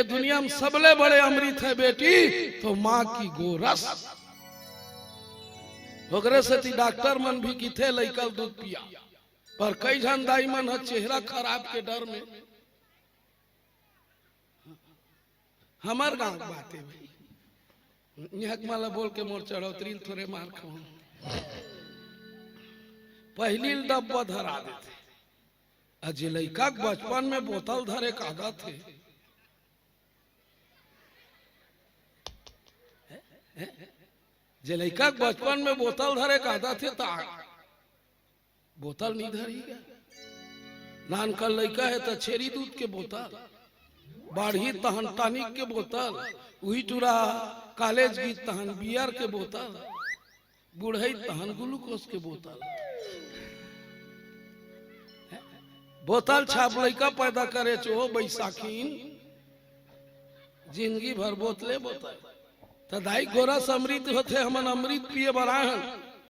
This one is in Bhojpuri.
दुनिया में सबले बड़े अमृत है बेटी तो माँ की गोरस। ओकरे से डॉक्टर मन भी किथे लइका दूध पिया, पर कई जन दाई मन है चेहरा खराब के डर में। हमार गांव की बात है भाई, यहाँ माला बोल के मोर चढ़ौतरी थोड़े मार खाऊं। पहली डब्बा धरा देते, अजय लइका बचपन में बोतल धरे का आदत थे। जे लइका बचपन में बोतल धरे का आदत थे, बोतल नहीं धरी। नान का लइका है तो छेरी दूध के बोतल, बाढ़ी तहन टानिक के बोतल, वही टूरा कॉलेज की तहन बियर के बोतल, बुढ़ई तहन ग्लूकोज के बोतल। बोतल छाप लइका पैदा करे चो बैसाखीन, जिंदगी भर बोतले बोतल। तो दाई गोरस अमृत होते, हमन अमृत पिए बराहन।